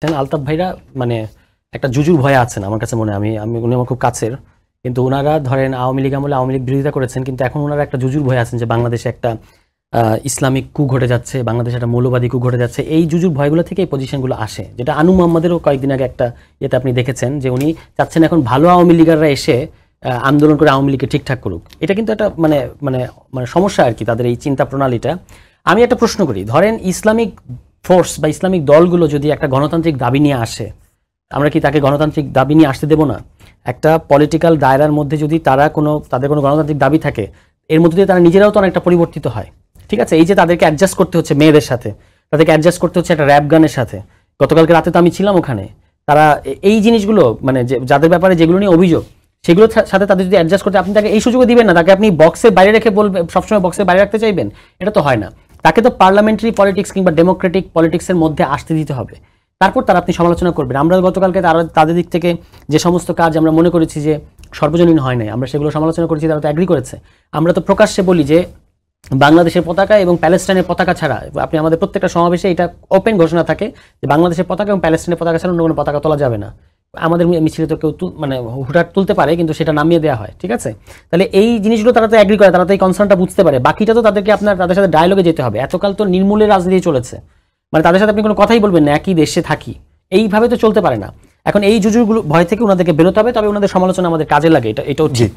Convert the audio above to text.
আলতাফ ভাইরা মানে একটা জুজুর ভয়ে আছেন আমার কাছে মনে হয়। উনি আমার খুব কাছের, কিন্তু ওনারা ধরেন আওয়ামী লীগ আমলে আওয়ামী লীগ বিরোধিতা করেছেন, কিন্তু এখন ওনারা একটা জুজুর ভয়ে আছেন যে বাংলাদেশে একটা ইসলামিক কু ঘটে যাচ্ছে, বাংলাদেশে একটা মৌলবাদী কু ঘটে যাচ্ছে। এই জুজুর ভয়গুলো থেকে এই পজিশনগুলো আসে, যেটা আনু মোহাম্মদেরও কয়েকদিন আগে একটা ইয়েতে আপনি দেখেছেন যে উনি চাচ্ছেন এখন ভালো আওয়ামী লীগাররা এসে আন্দোলন করে আওয়ামী লীগকে ঠিকঠাক করুক। এটা কিন্তু একটা মানে মানে মানে সমস্যা আর কি তাদের এই চিন্তা প্রণালীটা। আমি একটা প্রশ্ন করি, ধরেন ইসলামিক ফোর্স বা ইসলামিক দলগুলো যদি একটা গণতান্ত্রিক দাবি নিয়ে আসে, আমরা কি তাকে গণতান্ত্রিক দাবি নিয়ে আসতে দেবো না? একটা পলিটিক্যাল দায়রার মধ্যে যদি তাদের কোনো গণতান্ত্রিক দাবি থাকে, এর মধ্যে দিয়ে তারা নিজেরাও তো অনেকটা পরিবর্তিত হয়। ঠিক আছে, এই যে তাদেরকে অ্যাডজাস্ট করতে হচ্ছে মেয়েদের সাথে, তাদেরকে অ্যাডজাস্ট করতে হচ্ছে একটা র্যাপ গানের সাথে। গতকালকে রাতে তো আমি ছিলাম ওখানে। তারা এই জিনিসগুলো মানে যাদের ব্যাপারে যেগুলো নিয়ে অভিযোগ, সেগুলোর সাথে তাদের যদি অ্যাডজাস্ট করতে, আপনি তাকে এই সুযোগও দিবেন না। তাকে আপনি বক্সের বাইরে রেখে বলবেন, সবসময় বক্সের বাইরে রাখতে চাইবেন, এটা তো হয় না। তাকে তো পার্লামেন্টারি পলিটিক্স কিংবা ডেমোক্রেটিক পলিটিক্সের মধ্যে আসতে দিতে হবে, তারপর তারা আপনি সমালোচনা করবেন। আমরা গতকালকে তাদের দিক থেকে যে সমস্ত কাজ আমরা মনে করেছি যে সর্বজনীন হয় নাই, আমরা সেগুলো সমালোচনা করেছি, তারা তো অ্যাগ্রি করেছে। আমরা তো প্রকাশ্যে বলি যে বাংলাদেশের পতাকা এবং প্যালেস্টাইনের পতাকা ছাড়া, আপনি আমাদের প্রত্যেকটা সমাবেশে এটা ওপেন ঘোষণা থাকে যে বাংলাদেশের পতাকা এবং প্যালেস্টাইনের পতাকা ছাড়া অন্য কোনো পতাকা তোলা যাবে না। আমাদের মিছিলে তো কেউ মানে হুটহাট তুলতে পারে, কিন্তু সেটা নামিয়ে দেওয়া হয়। ঠিক আছে, তাহলে এই জিনিসগুলো তারা তো অ্যাগ্রি করে, তারা তো এই কনসার্নটা বুঝতে পারে। বাকিটা তো তাদেরকে তাদের সাথে ডায়ালগে যেতে হবে। এতকাল তো নির্মূলের রাজনীতি চলেছে, মানে তাদের সাথে আপনি কোনো কথাই বলবেন না, একই দেশে থাকি, এইভাবে তো চলতে পারে না। এখন এই জুজুরগুলো ভয় থেকে ওনাদেরকে বেরোতে হবে, তবে ওনাদের সমালোচনা আমাদের কাজে লাগে, এটাও ঠিক।